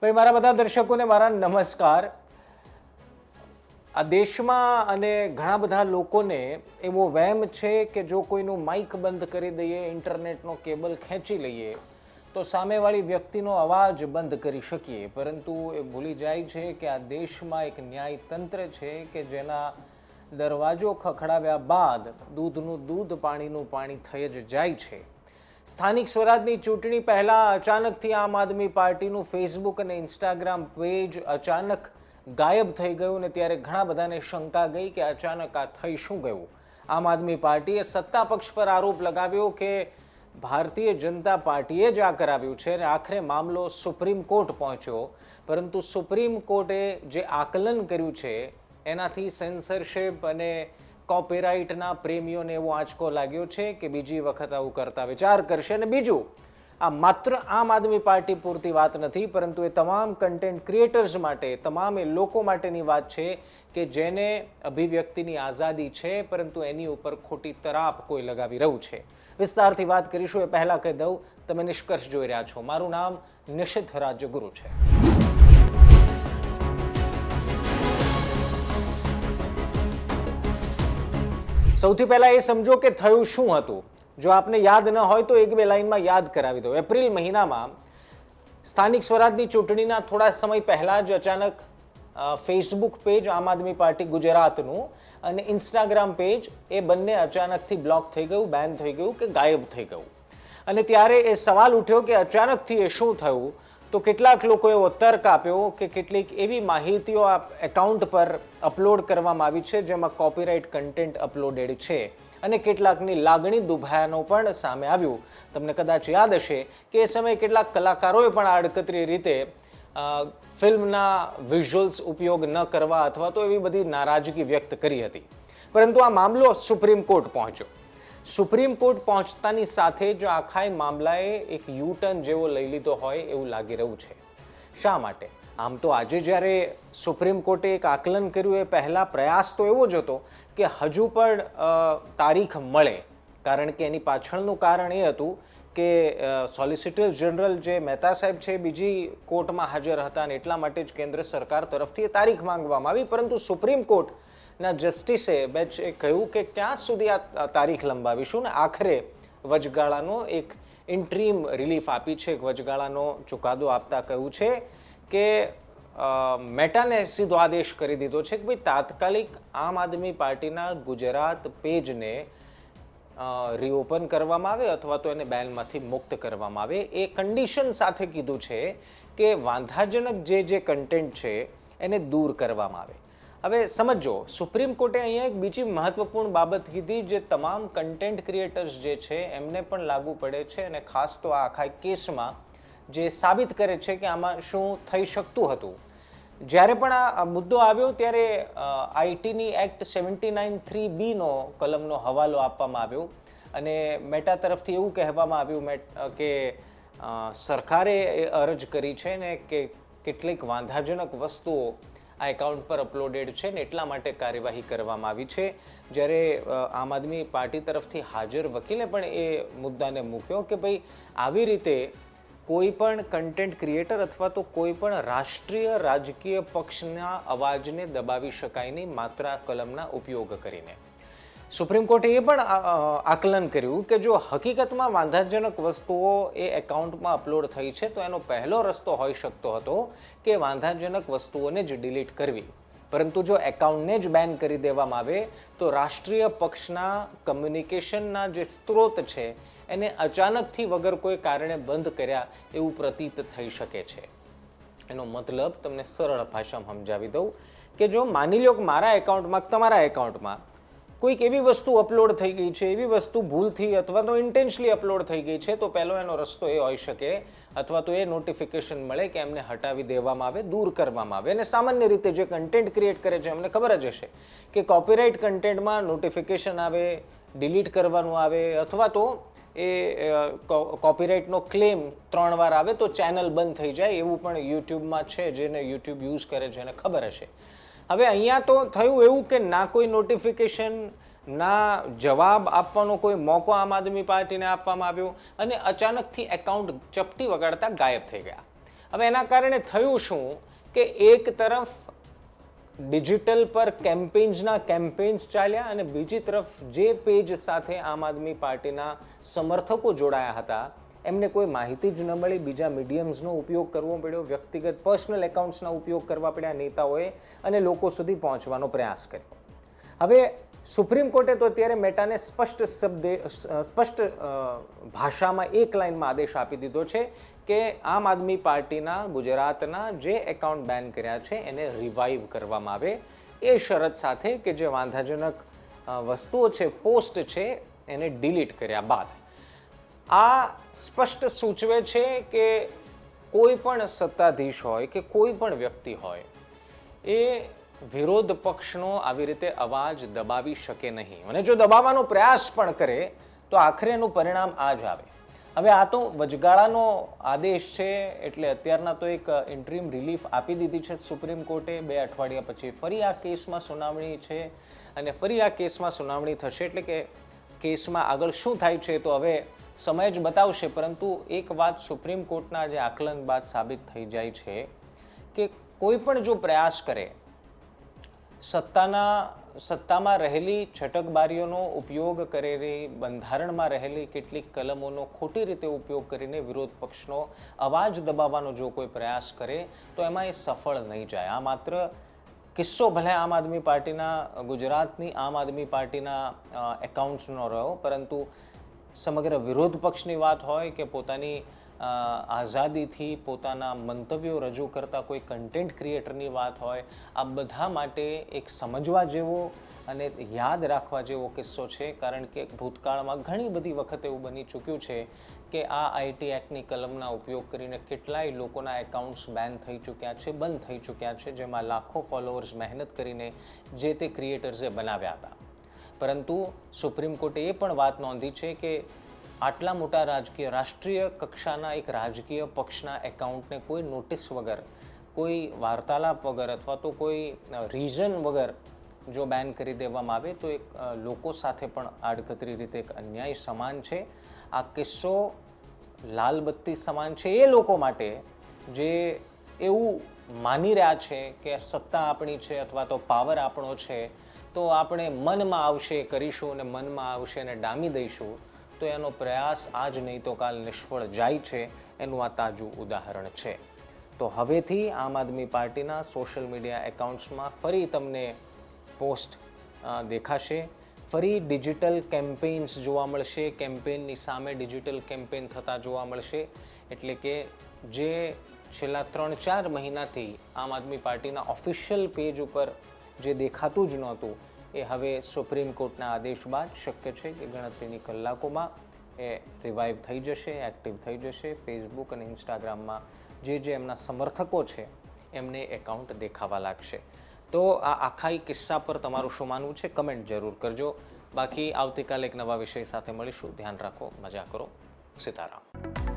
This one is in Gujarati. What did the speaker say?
ભાઈ મારા બધા દર્શકોને મારા નમસ્કાર. આ દેશમાં અને ઘણા બધા લોકોને એવો વહેમ છે કે જો કોઈનું માઇક બંધ કરી દઈએ, ઇન્ટરનેટનો કેબલ ખેંચી લઈએ તો સામેવાળી વ્યક્તિનો અવાજ બંધ કરી શકીએ, પરંતુ એ ભૂલી જાય છે કે આ દેશમાં એક ન્યાયતંત્ર છે કે જેના દરવાજો ખખડાવ્યા બાદ દૂધનું દૂધ, પાણીનું પાણી થઈ જ જાય છે. સ્થાનિક સ્વરાજની ચૂંટણી પહેલાં અચાનકથી આમ આદમી પાર્ટીનું ફેસબુક અને ઇન્સ્ટાગ્રામ પેજ અચાનક ગાયબ થઈ ગયું ને ત્યારે ઘણા બધાને શંકા ગઈ કે અચાનક આ થઈ શું ગયું. આમ આદમી પાર્ટીએ સત્તા પક્ષ પર આરોપ લગાવ્યો કે ભારતીય જનતા પાર્ટીએ જ આ કરાવ્યું છે અને આખરે મામલો સુપ્રીમ કોર્ટ પહોંચ્યો, પરંતુ સુપ્રીમ કોર્ટે જે આકલન કર્યું છે એનાથી સેન્સરશિપ અને કોપીરાઇટના પ્રેમીઓને એવો આંચકો લાગ્યો છે કે બીજી વખત આવું કરતા વિચાર કરશે. અને બીજું, આ માત્ર આમ આદમી પાર્ટી પૂરતી વાત નથી, પરંતુ એ તમામ કન્ટેન્ટ ક્રિએટર્સ માટે, તમામ એ લોકો માટેની વાત છે કે જેને અભિવ્યક્તિની આઝાદી છે પરંતુ એની ઉપર ખોટી તરાપ કોઈ લગાવી રહ્યું છે. વિસ્તારથી વાત કરીશું એ પહેલાં કહી દઉં, તમે નિષ્કર્ષ જોઈ રહ્યા છો. મારું નામ નિશિત રાજ્યગુરુ છે. સૌથી પહેલા એ સમજો કે થયું શું હતું. જો આપને યાદ ન હોય તો એક બે લાઈનમાં યાદ કરાવી દો. એપ્રિલ મહિનામાં સ્થાનિક સ્વરાજની ચૂંટણીના થોડા સમય પહેલા જ અચાનક ફેસબુક પેજ આમ આદમી પાર્ટી ગુજરાતનું અને ઇન્સ્ટાગ્રામ પેજ એ બંને અચાનકથી બ્લોક થઈ ગયું, બેન થઈ ગયું કે ગાયબ થઈ ગયું. અને ત્યારે એ સવાલ ઉઠ્યો કે અચાનકથી એ શું થયું. તો કેટલાક લોકોએ એવો તર્ક આપ્યો કે કેટલીક એવી માહિતીઓ આ એકાઉન્ટ પર અપલોડ કરવામાં આવી છે જેમાં કોપીરાઇટ કન્ટેન્ટ અપલોડેડ છે અને કેટલાકની લાગણી દુભાયાનો પણ સામે આવ્યું. તમને કદાચ યાદ હશે કે એ સમયે કેટલાક કલાકારોએ પણ આડકતરી રીતે ફિલ્મના વિઝ્યુઅલ્સ ઉપયોગ ન કરવા અથવા તો એવી બધી નારાજગી વ્યક્ત કરી હતી. પરંતુ આ મામલો સુપ્રીમ કોર્ટ પહોંચ્યો. સુપ્રીમ કોર્ટ પહોંચતાની સાથે જ આખા મામલાએ એક યુટર્ન જેવો લઈ લીધો હોય એવું લાગી રહ્યું છે. શા માટે? આમ તો આજે જ્યારે સુપ્રીમ કોર્ટે એક આકલન કર્યું એ પહેલાં પ્રયાસ તો એવો જ હતો કે હજુ પણ તારીખ મળે, કારણ કે એની પાછળનું કારણ એ હતું કે સોલિસિટર જનરલ જે મહેતા સાહેબ છે બીજી કોર્ટમાં હાજર હતા અને એટલા માટે જ કેન્દ્ર સરકાર તરફથી એ તારીખ માંગવામાં આવી. પરંતુ સુપ્રીમ કોર્ટના જસ્ટિસે બેન્ચે કહ્યું કે ક્યાં સુધી આ તારીખ લંબાવીશું ને આખરે વચગાળાનો એક ઇન્ટ્રીમ રિલીફ આપી છે. વચગાળાનો ચુકાદો આપતા કહ્યું છે કે મેટાને સીધો આદેશ કરી દીધો છે કે ભાઈ તાત્કાલિક આમ આદમી પાર્ટીના ગુજરાત પેજને રીઓપન કરવામાં આવે અથવા તો એને બેનમાંથી મુક્ત કરવામાં આવે. એ કન્ડિશન સાથે કીધું છે કે વાંધાજનક જે કન્ટેન્ટ છે એને દૂર કરવામાં આવે. હવે સમજો, સુપ્રીમ કોર્ટે અહીંયા એક બીજી મહત્વપૂર્ણ બાબત કીધી જે તમામ કન્ટેન્ટ ક્રિએટર્સ જે છે એમને પણ લાગુ પડે છે અને ખાસ તો આ આખા કેસમાં જે સાબિત કરે છે કે આમાં શું થઈ શકતું હતું. જ્યારે પણ આ મુદ્દો આવ્યો ત્યારે આઈટીની એક્ટ 79(3)B નો કલમનો હવાલો આપવામાં આવ્યો અને મેટા તરફથી એવું કહેવામાં આવ્યું કે સરકારે અરજ કરી છે ને કે કેટલીક વાંધાજનક વસ્તુઓ આ એકાઉન્ટ પર અપલોડેડ છે ને એટલા માટે કાર્યવાહી કરવામાં આવી છે. જ્યારે આમ આદમી પાર્ટી તરફથી હાજર વકીલે પણ એ મુદ્દાને મૂક્યો કે ભાઈ આવી રીતે કોઈ પણ કન્ટેન્ટ ક્રિએટર અથવા તો કોઈ પણ રાષ્ટ્રીય રાજકીય પક્ષના અવાજને દબાવી શકાય નહીં માત્ર આ કલમના ઉપયોગ કરીને. સુપ્રીમ કોર્ટે એ પણ આકલન કર્યું કે જો હકીકતમાં વાંધાજનક વસ્તુઓ એ એકાઉન્ટમાં અપલોડ થઈ છે તો એનો પહેલો રસ્તો હોઈ શકતો હતો કે વાંધાજનક વસ્તુઓને જ ડિલીટ કરવી. પરંતુ જો એકાઉન્ટને જ બેન કરી દેવામાં આવે તો રાષ્ટ્રીય પક્ષના કમ્યુનિકેશનના જે સ્ત્રોત છે એને અચાનકથી વગર કોઈ કારણે બંધ કર્યા એવું પ્રતીત થઈ શકે છે. એનો મતલબ તમને સરળ ભાષામાં સમજાવી દઉં કે જો માની લો કે મારા એકાઉન્ટમાં, તમારા એકાઉન્ટમાં કોઈક એવી વસ્તુ અપલોડ થઈ ગઈ છે, એવી વસ્તુ ભૂલથી અથવા તો ઇન્ટેન્શનલી અપલોડ થઈ ગઈ છે, તો પહેલો એનો રસ્તો એ હોઈ શકે અથવા તો એ નોટિફિકેશન મળે કે એમને હટાવી દેવામાં આવે, દૂર કરવામાં આવે. અને સામાન્ય રીતે જે કન્ટેન્ટ ક્રિએટ કરે છે એમને ખબર જ હશે કે કોપીરાઇટ કન્ટેન્ટમાં નોટિફિકેશન આવે, ડિલીટ કરવાનું આવે અથવા તો એ કોપીરાઇટનો ક્લેમ 3 વાર આવે તો ચેનલ બંધ થઈ જાય. એવું પણ યુટ્યુબમાં છે, જેને યુટ્યુબ યુઝ કરે છે એને ખબર હશે. હવે અહીંયા તો થયું એવું કે ના કોઈ નોટિફિકેશન, ના જવાબ આપવાનો કોઈ મોકો આમ આદમી પાર્ટીને આપવામાં આવ્યો અને અચાનકથી એકાઉન્ટ ચપટી વગાડતા ગાયબ થઈ ગયા. હવે એના કારણે થયું શું કે એક તરફ ડિજિટલ પર કેમ્પેન્સ ચાલ્યા અને બીજી તરફ જે પેજ સાથે આમ આદમી પાર્ટીના સમર્થકો જોડાયા હતા એમને કોઈ માહિતી જ ન મળી, બીજા મીડિયમ્સનો ઉપયોગ કરવો પડ્યો, વ્યક્તિગત પર્સનલ એકાઉન્ટ્સના ઉપયોગ કરવા પડ્યા નેતાઓએ અને લોકો સુધી પહોંચવાનો પ્રયાસ કર્યો. હવે સુપ્રીમ કોર્ટે તો અત્યારે મેટાને સ્પષ્ટ ભાષામાં એક લાઇનમાં આદેશ આપી દીધો છે કે આમ આદમી પાર્ટીના ગુજરાતના જે એકાઉન્ટ બેન કર્યા છે એને રિવાઇવ કરવામાં આવે, એ શરત સાથે કે જે વાંધાજનક વસ્તુઓ છે, પોસ્ટ છે, એને ડિલીટ કર્યા બાદ. આ સ્પષ્ટ સૂચવે છે કે કોઈ પણ સત્તાધીશ હોય કે કોઈ પણ વ્યક્તિ હોય એ વિરોધ પક્ષનો આવી રીતે અવાજ દબાવી શકે નહીં, અને જો દબાવવાનો પ્રયાસ પણ કરે તો આખરે એનું પરિણામ આ જ આવે. હવે આ તો વચગાળાનો આદેશ છે એટલે અત્યારના તો એક ઇન્ટરીમ રિલીફ આપી દીધી છે સુપ્રીમ કોર્ટે. 2 અઠવાડિયા પછી ફરી આ કેસમાં સુનાવણી છે અને ફરી આ કેસમાં સુનાવણી થશે, એટલે કે કેસમાં આગળ શું થાય છે તો હવે સમય જ બતાવશે. પરંતુ એક વાત સુપ્રીમ કોર્ટના જે આકલન બાદ સાબિત થઈ જાય છે કે કોઈ પણ જો પ્રયાસ કરે સત્તામાં રહેલી છટકબારીઓનો ઉપયોગ કરેલી, બંધારણમાં રહેલી કેટલીક કલમોનો ખોટી રીતે ઉપયોગ કરીને વિરોધ પક્ષનો અવાજ દબાવવાનો જો કોઈ પ્રયાસ કરે તો એમાં એ સફળ નહીં જાય. આ માત્ર કિસ્સો ભલે આમ આદમી પાર્ટીના, ગુજરાતની આમ આદમી પાર્ટીના એકાઉન્ટ્સનો રહ્યો, પરંતુ સમગ્ર વિરોધ પક્ષની વાત હોય કે પોતાની આઝાદીથી પોતાના મંતવ્યો રજૂ કરતા કોઈ કન્ટેન્ટ ક્રિએટરની વાત હોય, આ બધા માટે એક સમજવા જેવો અને યાદ રાખવા જેવો કિસ્સો છે. કારણ કે ભૂતકાળમાં ઘણી બધી વખત એવું બની ચૂક્યું છે કે આ આઈટી એક્ટની કલમના ઉપયોગ કરીને કેટલાય લોકોના એકાઉન્ટ્સ બેન થઈ ચૂક્યા છે, બંધ થઈ ચૂક્યા છે, જેમાં લાખો ફોલોઅર્સ મહેનત કરીને જે તે ક્રિએટર્સે બનાવ્યા હતા. પરંતુ સુપ્રીમ કોર્ટે એ પણ વાત નોંધી છે કે આટલા મોટા રાષ્ટ્રીય કક્ષાના એક રાજકીય પક્ષના એકાઉન્ટને કોઈ નોટિસ વગર, કોઈ વાર્તાલાપ વગર અથવા તો કોઈ રીઝન વગર જો બેન કરી દેવામાં આવે તો એક લોકો સાથે પણ આડકતરી રીતે એક અન્યાય સમાન છે. આ કિસ્સો લાલ બત્તી સમાન છે એ લોકો માટે જે એવું માની રહ્યા છે કે સત્તા આપણી છે અથવા તો પાવર આપણો છે તો આપણે મનમાં આવશે કરીશું અને મનમાં આવશે અને ડામી દઈશું, તો એનો પ્રયાસ આજ નહીં તો કાલ નિષ્ફળ જાય છે. એનું આ તાજું ઉદાહરણ છે. તો હવેથી આમ આદમી પાર્ટીના સોશિયલ મીડિયા એકાઉન્ટ્સમાં ફરી તમને પોસ્ટ દેખાશે, ફરી ડિજિટલ કેમ્પેન્સ જોવા મળશે, કેમ્પેનની સામે ડિજિટલ કેમ્પેન થતા જોવા મળશે. એટલે કે જે છેલ્લા 3-4 મહિનાથી આમ આદમી પાર્ટીના ઓફિશિયલ પેજ ઉપર જે દેખાતું જ નહોતું એ હવે સુપ્રીમ કોર્ટના આદેશ બાદ શક્ય છે કે ગણતરીની કલાકોમાં એ રિવાઇવ થઈ જશે, એક્ટિવ થઈ જશે. ફેસબુક અને ઇન્સ્ટાગ્રામમાં જે એમના સમર્થકો છે એમને એકાઉન્ટ દેખાવા લાગશે. તો આ આખા કિસ્સા પર તમારું શું માનવું છે કમેન્ટ જરૂર કરજો. બાકી આવતીકાલે એક નવા વિષય સાથે મળીશું. ધ્યાન રાખો, મજા કરો. સીતારામ.